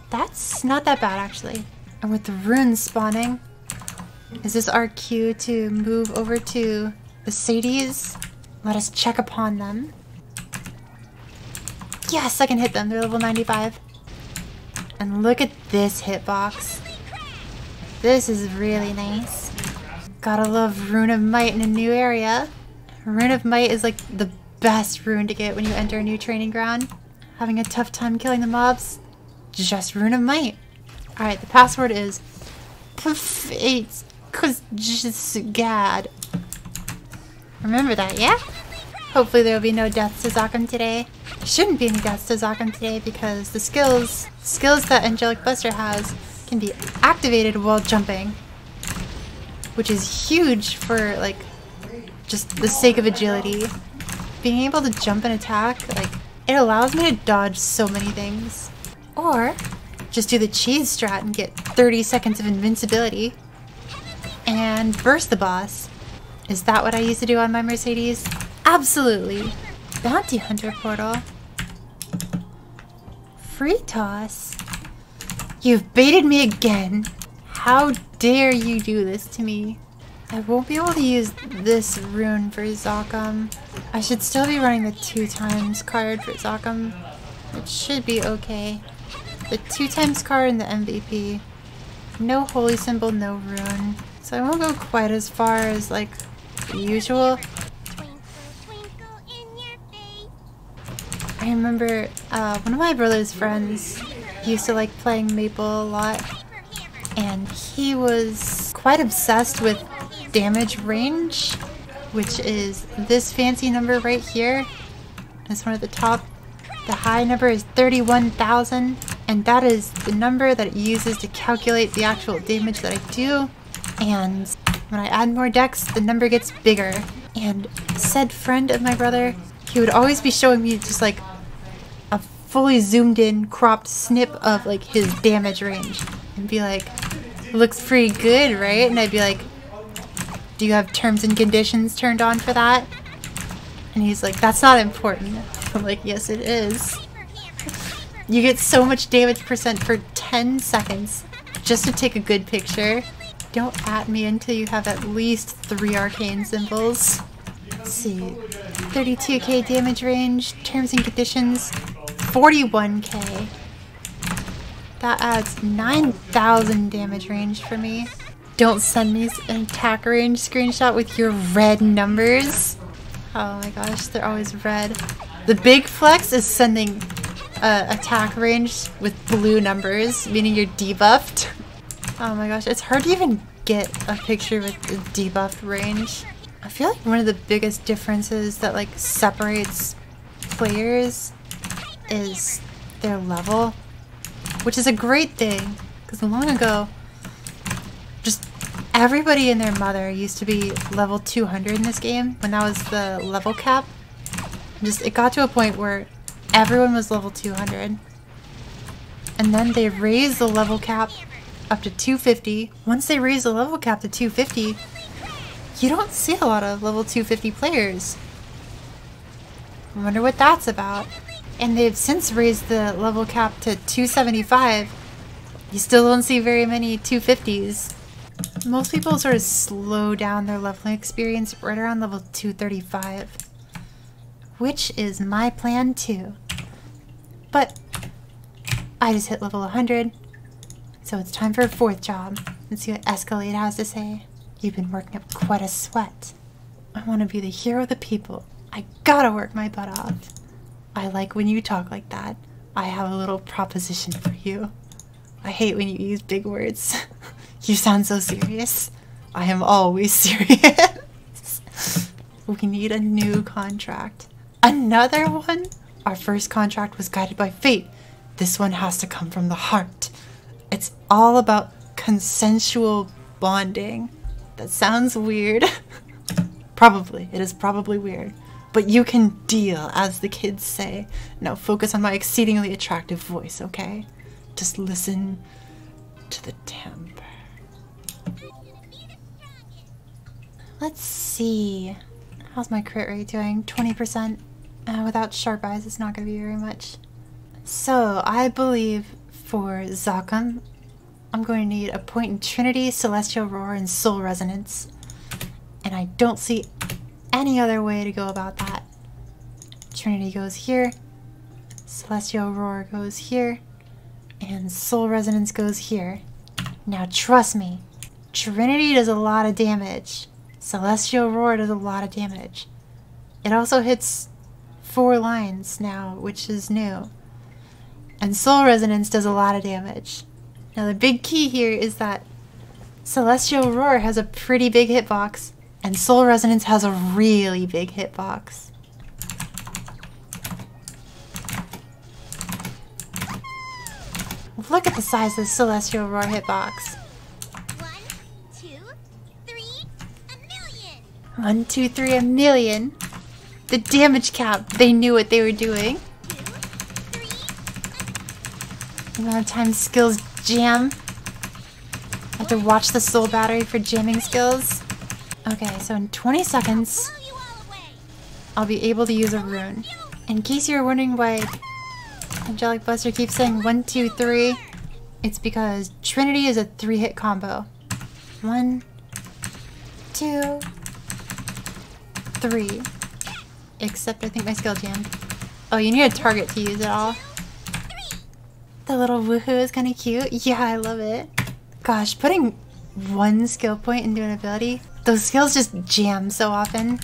That's not that bad, actually. And with the runes spawning, is this our cue to move over to the Sadies? Let us check upon them. Yes, I can hit them. They're level 95. And look at this hitbox. This is really nice. Gotta love Rune of Might in a new area. Rune of Might is like the best rune to get when you enter a new training ground. Having a tough time killing the mobs? Just Rune of Might. Alright, the password is P8 cause just gad. Remember that, yeah? Hopefully there will be no deaths to Zakum today. There shouldn't be any deaths to Zakum today because the skills that Angelic Buster has can be activated while jumping. Which is huge for like just the sake of agility. Being able to jump and attack, like, it allows me to dodge so many things. Or just do the cheese strat and get 30 seconds of invincibility and burst the boss. Is that what I used to do on my Mercedes? Absolutely. Bounty Hunter portal. Free toss. You've baited me again. How dare you do this to me? I won't be able to use this rune for Zakum. I should still be running the 2x card for Zakum. It should be okay. The 2x card and the MVP. No holy symbol, no rune. So I won't go quite as far as like the usual. I remember one of my brother's friends used to like playing Maple a lot, and he was quite obsessed with damage range, which is this fancy number right here. This one at the top. The high number is 31,000. and that is the number that it uses to calculate the actual damage that I do. And when I add more decks, the number gets bigger. And said friend of my brother, he would always be showing me just like a fully zoomed in cropped snip of like his damage range and be like, looks pretty good, right? And I'd be like, do you have terms and conditions turned on for that? And he's like, that's not important. I'm like, yes it is. You get so much damage percent for 10 seconds just to take a good picture. Don't at me until you have at least 3 arcane symbols. Let's see. 32k damage range, terms and conditions, 41k. That adds 9,000 damage range for me. Don't send me an attack range screenshot with your red numbers. Oh my gosh, they're always red. The big flex is sending attack range with blue numbers, meaning you're debuffed. Oh my gosh, it's hard to even get a picture with the debuff range. I feel like one of the biggest differences that like separates players is their level, which is a great thing because long ago just everybody and their mother used to be level 200 in this game when that was the level cap. Just it got to a point where everyone was level 200 and then they raised the level cap up to 250. Once they raise the level cap to 250, you don't see a lot of level 250 players. I wonder what that's about. And they've since raised the level cap to 275. You still don't see very many 250s. Most people sort of slow down their leveling experience right around level 235, which is my plan too. But I just hit level 100. So it's time for a 4th job. Let's see what Escalade has to say. You've been working up quite a sweat. I want to be the hero of the people. I gotta work my butt off. I like when you talk like that. I have a little proposition for you. I hate when you use big words. You sound so serious. I am always serious. We need a new contract. Another one? Our first contract was guided by fate. This one has to come from the heart. It's all about consensual bonding. That sounds weird. Probably. It is probably weird. But you can deal, as the kids say. Now focus on my exceedingly attractive voice, okay? Just listen to the timbre. Let's see. How's my crit rate doing? 20%. Without sharp eyes, it's not going to be very much. So, I believe for Zakam, I'm going to need a point in Trinity, Celestial Roar, and Soul Resonance. And I don't see any other way to go about that. Trinity goes here, Celestial Roar goes here, and Soul Resonance goes here. Now trust me, Trinity does a lot of damage. Celestial Roar does a lot of damage. It also hits 4 lines now, which is new. And Soul Resonance does a lot of damage. Now the big key here is that Celestial Roar has a pretty big hitbox, and Soul Resonance has a really big hitbox. Look at the size of the Celestial Roar hitbox. 1, 2, 3, a million. 1, 2, 3, a million. The damage cap, they knew what they were doing. 2, 3, The amount of times skills jam. I have to watch the soul battery for jamming skills. Okay, so in 20 seconds, blow you all away. I'll be able to use a rune. In case you're wondering why Angelic Buster keeps saying 1, 2, 3, it's because Trinity is a 3-hit combo. 1, 2, 3. Except I think my skill jammed. Oh, you need a target to use it all. The little woohoo is kind of cute. Yeah, I love it. Gosh, putting 1 skill point into an ability, those skills just jam so often.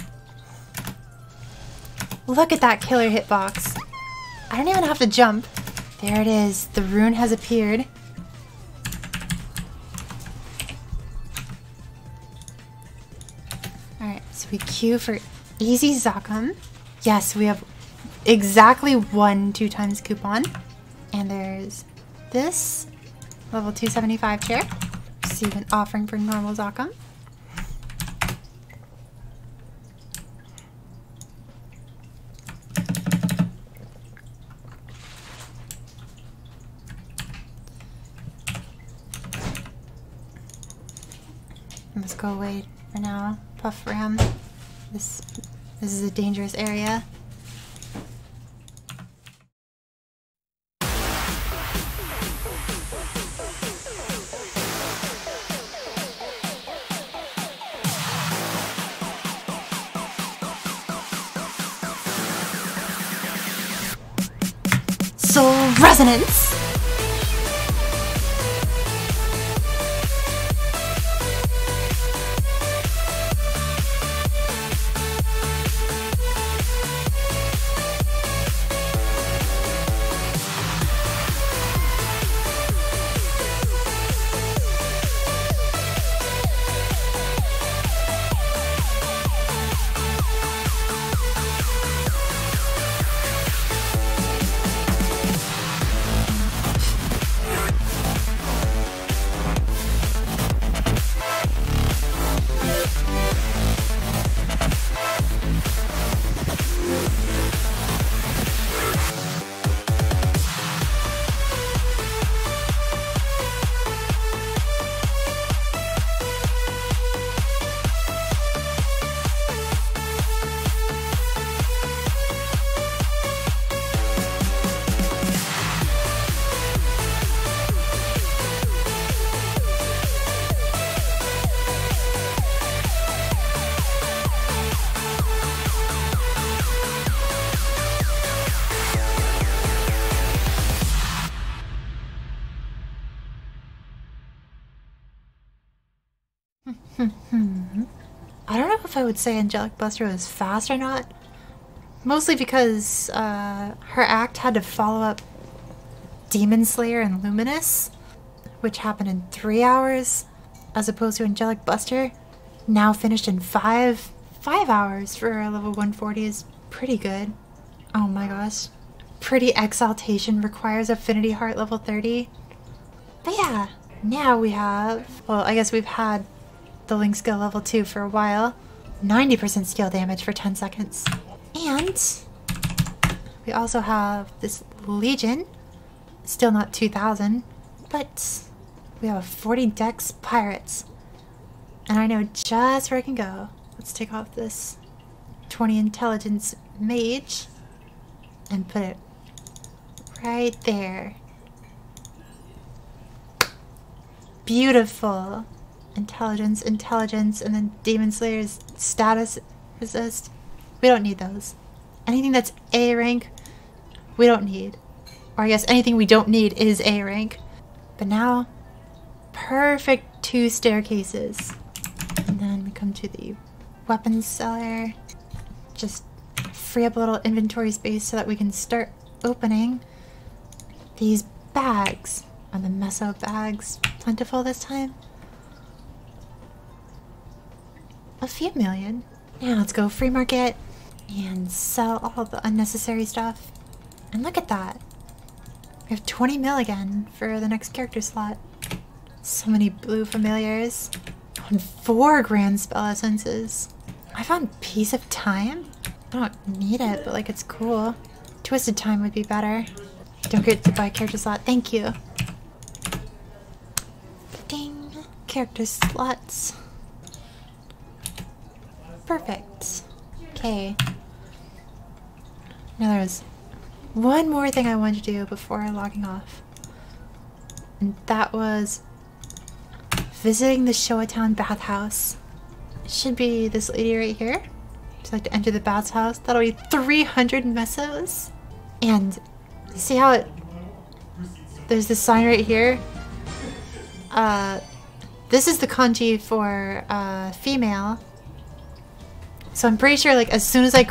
Look at that killer hitbox. I don't even have to jump. There it is. The rune has appeared. Alright, so we queue for easy Zakam. Yes, we have exactly 1 2 times coupon. And there's this level 275 chair. Receive an offering for normal Zakam. Let's go away for now. Puff Ram. This is a dangerous area. Soul Resonance! I don't know if I would say Angelic Buster was fast or not. Mostly because her act had to follow up Demon Slayer and Luminous, which happened in 3 hours, as opposed to Angelic Buster, now finished in 5 hours for a level 140 is pretty good. Oh my gosh. Pretty Exaltation requires Affinity Heart level 30. But yeah, now we have, well, I guess we've had the Link skill level 2 for a while. 90% skill damage for 10 seconds. And we also have this Legion. Still not 2000, but we have a 40 Dex Pirates. And I know just where I can go. Let's take off this 20 Intelligence Mage and put it right there. Beautiful. Intelligence, intelligence, and then Demon Slayer's status resist. We don't need those. Anything that's A rank, we don't need. Or I guess anything we don't need is A rank. But now, perfect 2 staircases. And then we come to the weapons cellar. Just free up a little inventory space so that we can start opening these bags. Are the meso bags plentiful this time? A few million. Now let's go free market and sell all the unnecessary stuff. And look at that. We have 20 mil again for the next character slot. So many blue familiars. And 4 grand spell essences. I found Piece of Time. I don't need it, but like it's cool. Twisted Time would be better. Don't forget to buy character slot. Thank you. Ding. Character slots. Perfect. Okay. Now there's one more thing I wanted to do before logging off. And that was visiting the Shoatown bathhouse. It should be this lady right here. Just like to enter the bathhouse. That'll be 300 mesos. And see how it... There's this sign right here. This is the kanji for female. So I'm pretty sure, like, as soon as I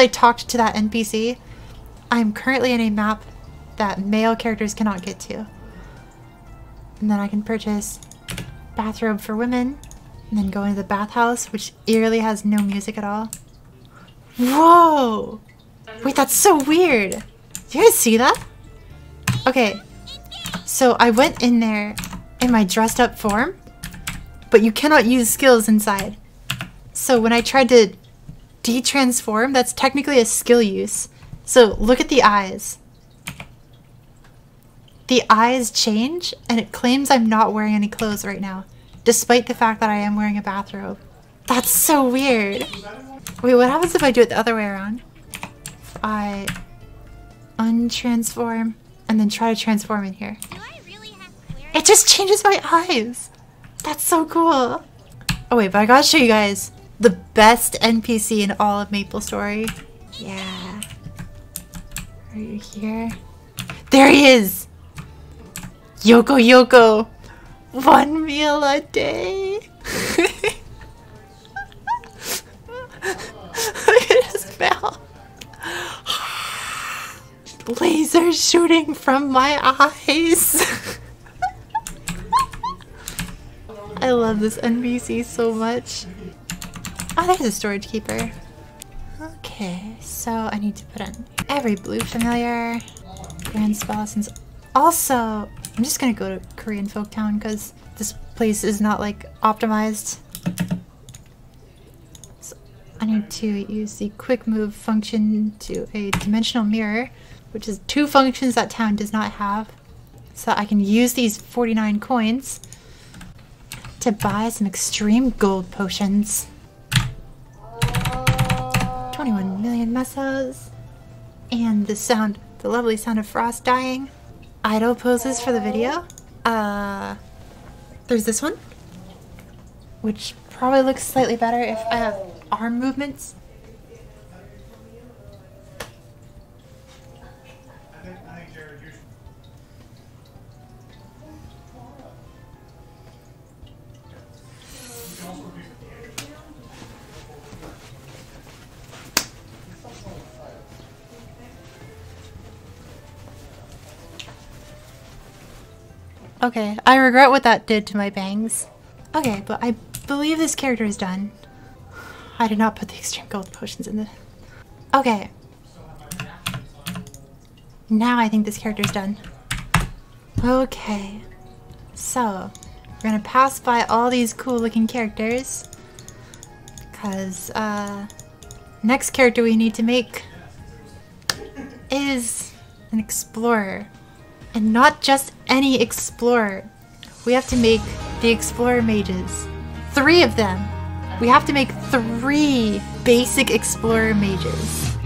talked to that NPC, I'm currently in a map that male characters cannot get to. And then I can purchase bathrobe for women, and then go into the bathhouse, which eerily has no music at all. Whoa! Wait, that's so weird! Do you guys see that? Okay, so I went in there in my dressed up form, but you cannot use skills inside. So when I tried to de-transform, that's technically a skill use. So look at the eyes. The eyes change, and it claims I'm not wearing any clothes right now, despite the fact that I am wearing a bathrobe. That's so weird. Wait, what happens if I do it the other way around? If I untransform and then try to transform in here. Do I really have to wear It just changes my eyes. That's so cool. Oh wait, but I gotta show you guys the best NPC in all of MapleStory. Yeah. Right here. There he is! Yoko Yoko! 1 meal a day! Look at his mouth! Laser shooting from my eyes! I love this NPC so much. Oh, there's a storage keeper. Okay, so I need to put in every blue familiar, grand spell essence. Also, I'm just gonna go to Korean Folktown because this place is not like optimized. So I need to use the quick move function to a dimensional mirror, which is 2 functions that town does not have. So I can use these 49 coins to buy some extreme gold potions. 21 million mesos. And the sound, the lovely sound of frost dying. Idle poses for the video. There's this one, which probably looks slightly better if I have arm movements. Okay, I regret what that did to my bangs. Okay, but I believe this character is done. I did not put the extreme gold potions in the... Okay. Now I think this character is done. Okay. So, we're gonna pass by all these cool looking characters. Because, next character we need to make is an explorer. And not just any explorer. We have to make the explorer mages. 3 of them. We have to make 3 basic explorer mages.